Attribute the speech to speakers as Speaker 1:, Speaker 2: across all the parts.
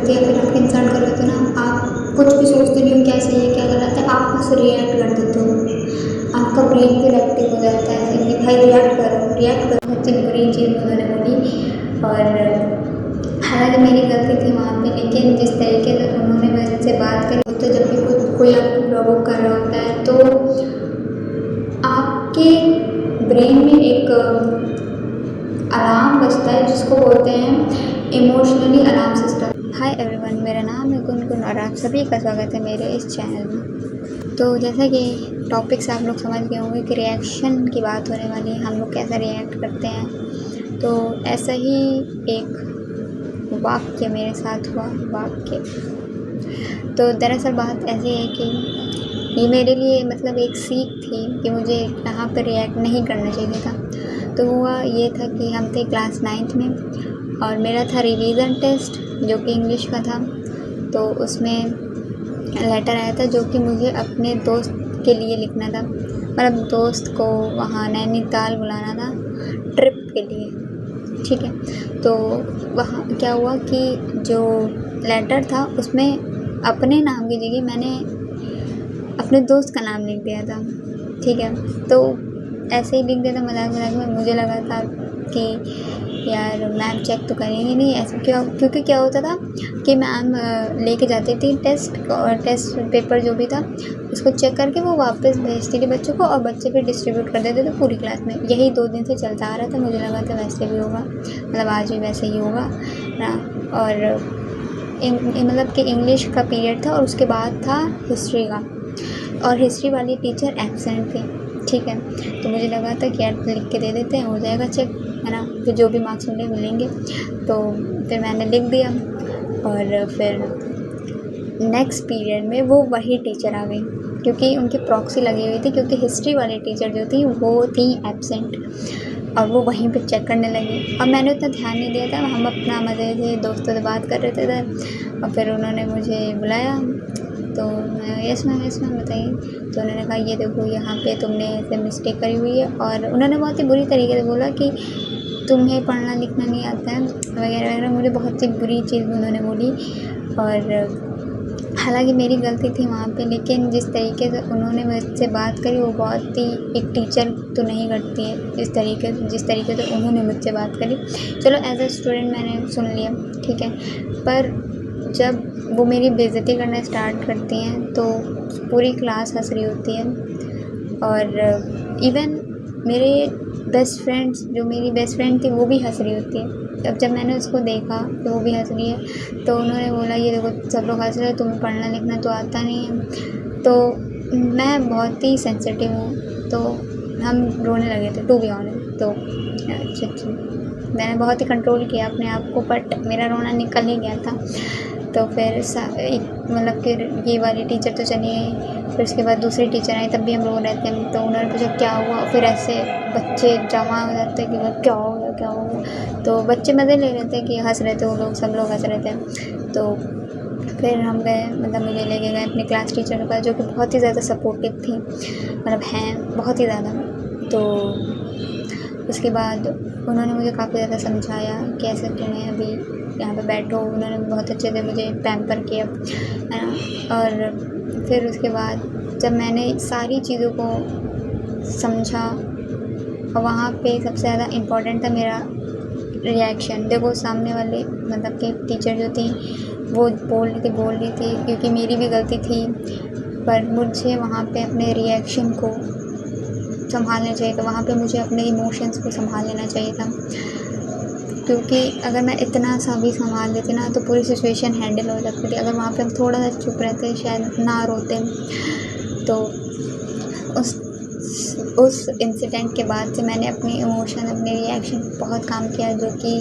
Speaker 1: होते हैं या फिर आपके इंसल्ट कर रहे होते हैं ना, आप कुछ भी सोचते नहीं हो क्या सही है क्या गलत है, आप बस रिएक्ट कर देते हो। आपका ब्रेन फिर एक्टिव हो जाता है ऐसे कि भाई रिएक्ट करो रिएक्ट करो। बहुत ही बुरी चीज़ उन्होंने बोली और हालांकि मेरी गलती थी वहाँ पे, लेकिन जिस तरीके से उन्होंने मुझसे बात करी, तो जब भी कोई आपको प्रोवोक कर रहा होता है तो आपके ब्रेन में एक अलार्म बजता है जिसको बोलते हैं emotionally alarm system. Hi everyone, मेरा नाम है गुनगुन और आप सभी का स्वागत है मेरे इस चैनल में। तो जैसा कि टॉपिक से आप लोग समझ गए होंगे कि रिएक्शन की बात होने वाली है, हम लोग कैसे रिएक्ट करते हैं। तो ऐसा ही एक वाक्य मेरे साथ हुआ। तो दरअसल बात ऐसी है कि ये मेरे लिए मतलब एक सीख थी कि मुझे यहाँ पर रिएक्ट नहीं करना चाहिए था। तो हुआ ये था कि हम थे क्लास 9th में और मेरा था रिवीजन टेस्ट जो कि इंग्लिश का था। तो उसमें लेटर आया था जो कि मुझे अपने दोस्त के लिए लिखना था, मतलब दोस्त को वहाँ नैनीताल बुलाना था ट्रिप के लिए, ठीक है। तो वहाँ क्या हुआ कि जो लेटर था उसमें अपने नाम की जगह मैंने अपने दोस्त का नाम लिख दिया था, ठीक है। तो ऐसे ही लिख दिया था मजाक में। मुझे लगा था कि यार मैम चेक तो करेंगे नहीं ऐसे, क्योंकि क्या होता था कि मैम लेके जाती थी टेस्ट पेपर जो भी था उसको चेक करके वो वापस भेजती थी बच्चों को और बच्चे फिर डिस्ट्रीब्यूट कर देते थे पूरी क्लास में। यही 2 दिन से चलता आ रहा था। मुझे लगा था वैसे भी होगा, मतलब आज भी वैसे ही होगा ना। और मतलब कि इंग्लिश का पीरियड था और उसके बाद था हिस्ट्री का, और हिस्ट्री वाली टीचर एब्सेंट थी, ठीक है। तो मुझे लगा था कि यार लिख के दे देते हैं, हो जाएगा चेक, है ना, फिर जो भी मार्क्स मिलेंगे। तो फिर मैंने लिख दिया और फिर नेक्स्ट पीरियड में वो वही टीचर आ गई क्योंकि उनकी प्रॉक्सी लगी हुई थी, क्योंकि हिस्ट्री वाली टीचर जो थी वो थी एब्सेंट और वो वहीं पे चेक करने लगी। और मैंने उतना ध्यान नहीं दिया था, हम अपना मज़े से दोस्तों से बात कर रहे थे और फिर उन्होंने मुझे बुलाया। तो मैं यस मैम बताइए। तो उन्होंने कहा ये देखो यहाँ पे तुमने ऐसे मिस्टेक करी हुई है, और उन्होंने बहुत ही बुरी तरीके से बोला कि तुम्हें पढ़ना लिखना नहीं आता है वगैरह वगैरह। मुझे बहुत ही बुरी चीज़ उन्होंने बोली और हालांकि मेरी गलती थी वहाँ पे, लेकिन जिस तरीके से उन्होंने मुझसे बात करी वो बहुत ही एक टीचर तो नहीं करती है जिस तरीके से उन्होंने मुझसे बात करी। चलो एज अ स्टूडेंट मैंने सुन लिया, ठीक है। पर जब वो मेरी बेइज्जती करना स्टार्ट करती हैं तो पूरी क्लास हंस रही होती है और इवन मेरे बेस्ट फ्रेंड्स, जो मेरी बेस्ट फ्रेंड थी वो भी हंस रही होती है। अब जब मैंने उसको देखा तो वो भी हंस रही है, तो उन्होंने बोला ये देखो सब लोग हंस रहे हैं, तुम्हें पढ़ना लिखना तो आता नहीं है। तो मैं बहुत ही सेंसिटिव हूँ, तो हम रोने लगे थे टू बी ऑनेस्ट। तो अच्छा मैंने बहुत ही कंट्रोल किया अपने आप को, बट मेरा रोना निकल ही गया था। तो फिर मतलब फिर ये वाली टीचर तो चली गई, फिर उसके बाद दूसरी टीचर आई, तब भी हम रो रहे थे। तो उन्होंने पूछा क्या हुआ, फिर ऐसे बच्चे जमा हो जाते हैं कि क्या हो गया। तो बच्चे मज़े ले रहे थे कि हंस रहे थे, वो लोग सब लोग हंस रहे थे। तो फिर हम गए, मतलब मुझे लेके गए अपने क्लास टीचर के पास जो कि बहुत ही ज़्यादा सपोर्टिव थी, मतलब हैं बहुत ही ज़्यादा। तो उसके बाद उन्होंने मुझे काफ़ी ज़्यादा समझाया कि ऐसे तुम्हें अभी यहाँ पे बैठो। उन्होंने बहुत अच्छे से मुझे पैम्पर किया, है ना। और फिर उसके बाद जब मैंने सारी चीज़ों को समझा, और वहाँ पे सबसे ज़्यादा इम्पोर्टेंट था मेरा रिएक्शन। देखो सामने वाले मतलब कि टीचर जो थी वो बोल रही थी क्योंकि मेरी भी गलती थी, पर मुझे वहाँ पे अपने रिएक्शन को संभालना चाहिए था। वहाँ पे मुझे अपने इमोशंस को संभाल लेना चाहिए था, क्योंकि अगर मैं इतना सा भी संभाल लेती ना तो पूरी सिचुएशन हैंडल हो सकती थी। अगर वहाँ पे हम थोड़ा सा चुप रहते, शायद ना रोते। तो उस इंसिडेंट के बाद से मैंने अपने इमोशन, अपने रिएक्शन बहुत काम किया, जो कि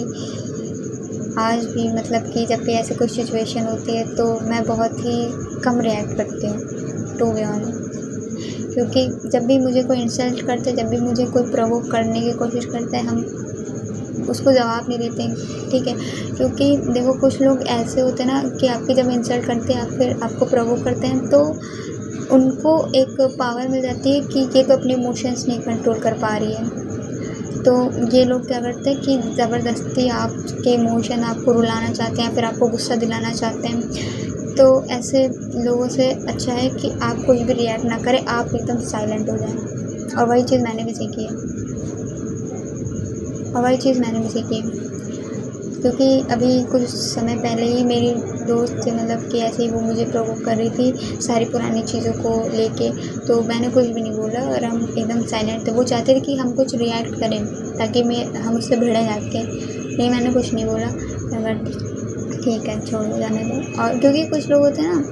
Speaker 1: आज भी मतलब कि जब भी ऐसे कोई सिचुएशन होती है तो मैं बहुत ही कम रिएक्ट करती हूँ टू बी ऑनेस्ट। क्योंकि जब भी मुझे कोई इंसल्ट करते, जब भी मुझे कोई प्रोवोक करने की कोशिश करता है, हम उसको जवाब नहीं देते, ठीक है। क्योंकि देखो कुछ लोग ऐसे होते हैं ना कि आपकी जब इंसल्ट करते हैं या फिर आपको प्रोवोक करते हैं तो उनको एक पावर मिल जाती है कि ये तो अपने इमोशंस नहीं कंट्रोल कर पा रही है, तो ये लोग क्या करते हैं कि ज़बरदस्ती आपके इमोशन आपको रुलाना चाहते हैं, फिर आपको गुस्सा दिलाना चाहते हैं। तो ऐसे लोगों से अच्छा है कि आप कुछ भी रिएक्ट ना करें, आप एकदम साइलेंट हो जाएं। और वही चीज़ मैंने भी सीखी है, क्योंकि अभी कुछ समय पहले ही मेरी दोस्त थी, मतलब कि ऐसे ही वो मुझे प्रोवोक कर रही थी सारी पुरानी चीज़ों को लेके। तो मैंने कुछ भी नहीं बोला और हम एकदम साइलेंट थे। वो चाहते थे कि हम कुछ रिएक्ट करें ताकि हम उससे भिड़े जाके, नहीं मैंने कुछ नहीं बोला। बट ठीक है, छोड़ो, जाने दो। और क्योंकि कुछ लोग होते हैं ना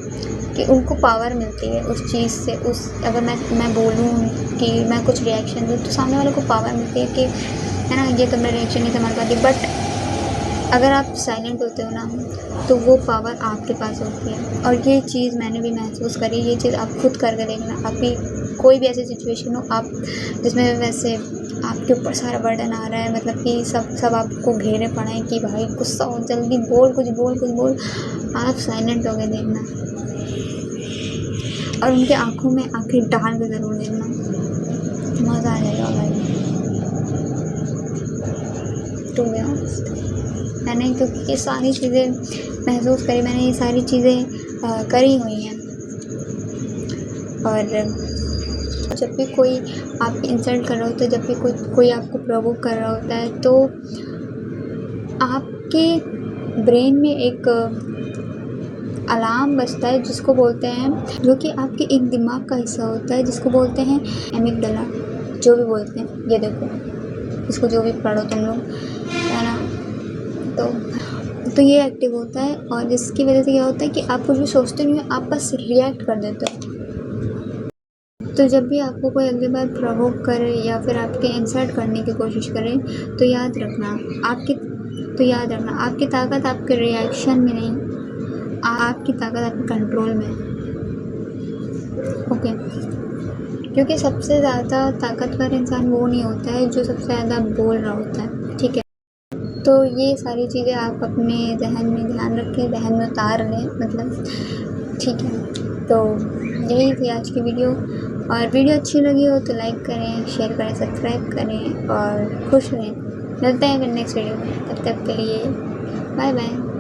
Speaker 1: कि उनको पावर मिलती है उस चीज़ से, अगर मैं बोलूँ कि मैं कुछ रिएक्शन दूँ तो सामने वाले को पावर मिलती है कि है ना, ये तो मैं रिएक्शन नहीं संभाल पाती। बट अगर आप साइलेंट होते हो ना तो वो पावर आपके पास होती है। और ये चीज़ मैंने भी महसूस करी। ये चीज़ आप खुद करके देखना। आप भी कोई भी ऐसी सिचुएशन हो आप जिसमें वैसे आपके ऊपर सारा बर्डन आ रहा है, मतलब कि सब आपको घेरे पड़े हैं कि भाई गुस्सा हो, जल्दी बोल, कुछ बोल, आप साइलेंट हो गए देखना। और उनके आँखों में आँखें डाल के ज़रूर देखना, मज़ा आ जाएगा भाई। टू बी ऑनेस्ट मैंने, क्योंकि ये सारी चीज़ें महसूस करी, मैंने ये सारी चीज़ें करी हुई हैं। और जब भी कोई आप इंसल्ट कर रहा होता है, जब भी कोई आपको प्रोवोक कर रहा होता है, तो आपके ब्रेन में एक अलार्म बजता है जिसको बोलते हैं, जो कि आपके एक दिमाग का हिस्सा होता है जिसको बोलते हैं एमिगडाला, जो भी बोलते हैं। ये देखो, इसको जो भी पढ़ो तुम लोग, है ना। तो ये एक्टिव होता है और जिसकी वजह से क्या होता है कि आप कुछ भी सोचते नहीं हो, आप बस रिएक्ट कर देते हो। तो जब भी आपको कोई अगली बार प्रोवोक करे या फिर आपके इंसल्ट करने की कोशिश करे, तो याद रखना आपकी ताकत आपके रिएक्शन में नहीं, आपकी ताकत आपके कंट्रोल में। ओके, क्योंकि सबसे ज़्यादा ताकतवर इंसान वो नहीं होता है जो सबसे ज़्यादा बोल रहा होता है, ठीक है। तो ये सारी चीज़ें आप अपने जहन में ध्यान रखें, जहन में उतार लें, मतलब ठीक है। तो यही थी आज की वीडियो। और वीडियो अच्छी लगी हो तो लाइक करें, शेयर करें, सब्सक्राइब करें और खुश रहें। मिलते हैं फिर नेक्स्ट वीडियो में। तब तक के लिए बाय बाय।